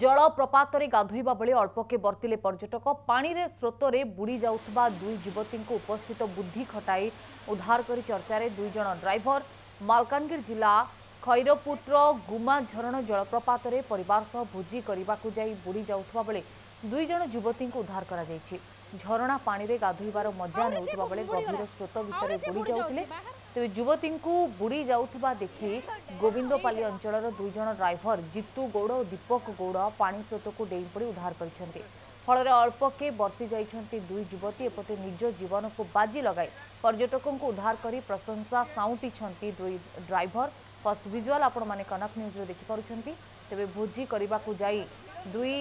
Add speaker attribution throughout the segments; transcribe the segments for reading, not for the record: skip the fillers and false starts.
Speaker 1: जलप्रपात गाधोइबा बेले अल्पके बर्तिले पर्यटक पानी रे स्रोतरे बुड़ी जाउथबा दुई युवती उपस्थित बुद्धि खटाई उद्धार करी चर्चारे दुई जन ड्राइवर। मालकानगिरी जिला खैरपुटर गुमा झरण जलप्रपात परिवार सह भोजी करने जाई बुड़ी जाउथबा बेले दुई जन युवती उद्धार करा जायछि। झरणा पानी रे गाधोइबार मजा नेउथबा बेले गभीर स्रोत भितर बुड़ी जाउथिले। तेज युवती बुड़ी जाउथबा देखि गोविंदपाली अंचल दुई जन ड्राइवर जितू गौड़ और दीपक गौड़ पानी स्रोत को डेई पड़ी उद्धार करछन्ते। फल अल्पके बर्ती जाइछन्ति दुई युवती एपटे निज जीवन को बाजी लगाई पर्यटकों को उद्धार करी प्रशंसा साउंटिछन्ति दुई ड्राइवर। फर्स्ट विजुअल आपण माने कनक न्यूज रे देखि पारुछन्ति। तेबे भोजी करबा को जाई दुई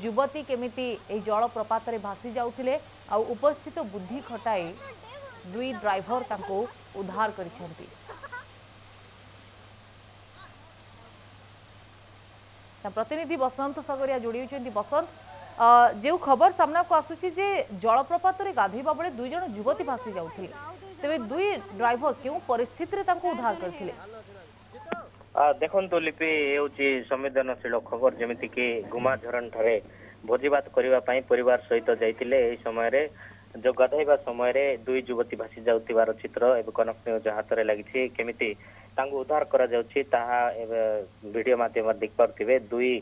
Speaker 1: युवती केमिति ए जल प्रपात रे भासी जाउथिले आ उपस्थित बुद्धि खटाई दुई ड्राइवर तांको उद्धार करिसेंती। प्रतिनिधि बसंत सगरिया जोड़ी होइछन्ती। बसंत, जो खबर सामना को आसुची जे जलप्रपात रे गाधोइबा बेले दुई जन युवती भासी जाउथिले, तेबे दुई ड्राइवर केउ परिस्थिति रे तांको उद्धार करथिले?
Speaker 2: देखंतु लिपि हेउची संवेदनशील खबर जेमिति कि गुमा झरण ठारे भोजीभात करिवा पई परिवार सहित जाइतिले। एही समय रे जो गाधोइबा समय रे दुई युवती भासी जाउतिबार चित्र एबे कनक न्यूज हातरे लागिछि। केमिति तांको उद्धार करा जाउछि ताहा एबे वीडियो माध्यम देख पारथिबे। दुई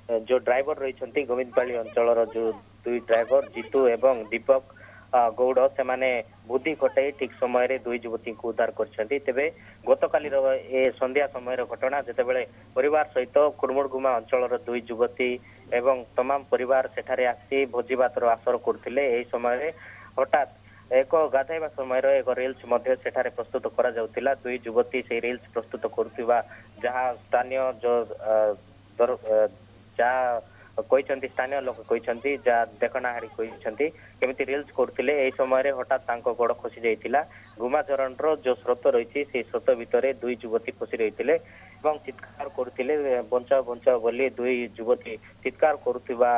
Speaker 2: जो ड्राइवर रहिछन्ति गोविंदपाली अंचलर जो दुई ड्राइवर जितू एवं दीपक गौड़ से माने बुद्धि खटाई ठीक समय रे दुई युवती को उद्धार करछन्ति। तेबे गतकाली ए संध्या समय घटना जेतेबेले परिवार सहित कुड़मुड़गुमा अंचलर दुई युवती एवं तमाम परिवार सेठारे आसी भोजीभातर आसर करथिले। एही समय रे हठात एक गाधैबा समय एक रिल्स मध्य सेठारे प्रस्तुत करा जाउतिला। दुई युवती से रिल्स प्रस्तुत करथिबा जहाँ स्थानीय जो कहते स्थानीय लोक कहते जहाँ देखनाहारी कहते केमिति रिल्स करथिले। एही समय रे हठात तांको गोड़ खसी जाइतिला। गुमा झरण जो स्रोत रही से स्रोत भितर दुई युवती फसी रही एवं चित्कार करथिले बंचाओ बंचाओ बोली दुई युवती चित्कार करुथिबा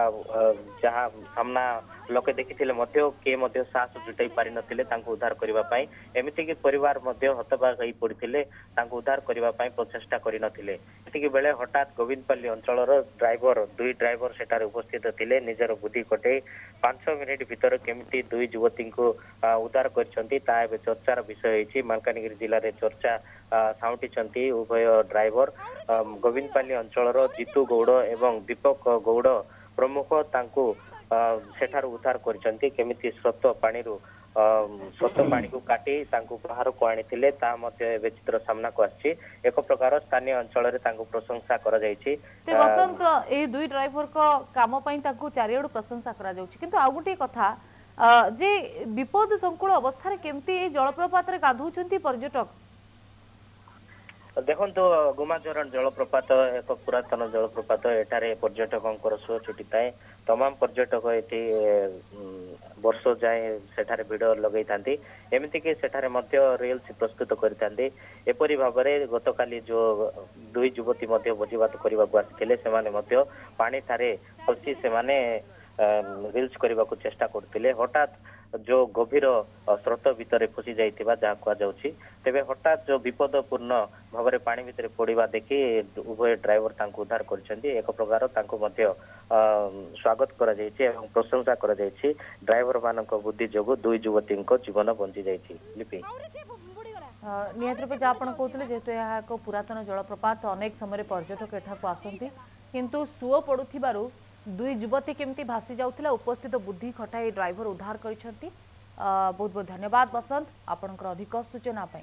Speaker 2: जहाँ सामना लोके देखिथिले मध्य के मध्य साहस जुटाई पारि नथिले तांको उद्धार करिबा पई। एमिति कि परिवार मध्य हतबाक होई पड़िथिले तांको उद्धार करिबा पई प्रचेष्टा करि नथिले। एतिकि बेले हठात गोविंदपाली अंचलर ड्राइवर दुई ड्राइवर सेठारे उपस्थित थिले। निजर बुद्धि कटे 5 मिनिट भितर केमिति दुई युवती को उद्धार करछन्ती ता एबे चर्चार विषय होईछि। मालकानगिरी जिल्ला रे चर्चा साउंटिछन्ती उभय ड्राइवर गोविंदपाली अंचलर जितू गौड़ एवं दीपक गौड़ प्रमुख तांको सेठार उद्धार करछन्ती। केमिति स्रोत पानी को काटी तांको बाहर को आनिथिले ता मध्ये एबे चित्र सामना को आछि। एक प्रकार स्थानीय अंचल रे तांको प्रशंसा करा जायछि।
Speaker 1: ते बसंत ए दुई ड्राइवर को काम पई तांको चारियड प्रशंसा करा जाउछि, किंतु आ गुटी कथा जे विपद संकुल अवस्था रे केमिति ए जलप्रपात रे गाधुछन्ती पर्यटक?
Speaker 2: देखो गुमा झरण जलप्रपात एक पुरातन जलप्रपात। एठारे पर्यटकों शो छुट्टी थाए। तमाम पर्यटक ये वर्ष जाए सेठारे भिड़ लगे था। एमती कि सेठारे मध्य रिल्स प्रस्तुत करते। एपरी भाव में गतकाली जो दुई युवती भोजीभात करने को आसी से पानी ठारे फसी से रिल्स करने को चेष्टा करते। हठात जो गभीर स्रोत भितर फसी जाइथिबा जहाँ कहुछि तेबे हठात जो विपदपूर्ण भाव में पानी भितर पड़वा देखि उभय ड्राइवर तांको उद्धार करछन्ती। एक प्रकार तांको मध्य स्वागत करा जायछि एवं प्रशंसा करा जायछि। ड्राइवर मानक बुद्धि जोगु दुई युवती जीवन बंची जायछि। लिपि
Speaker 1: नियत रूपे जहाँ आपण कहते जेहेतु यह एक पुरातन जलप्रपात अनेक समय पर्यटक एठाकू आसती किंतु सुओ पड़ुथिबारु दुई युवती केमती भासी जाउथिला उपस्थित बुद्धि खटाई ड्राइवर उद्धार करिसेंती। बहुत बहुत धन्यवाद बसंत आपनकर अधिक सूचना पाई।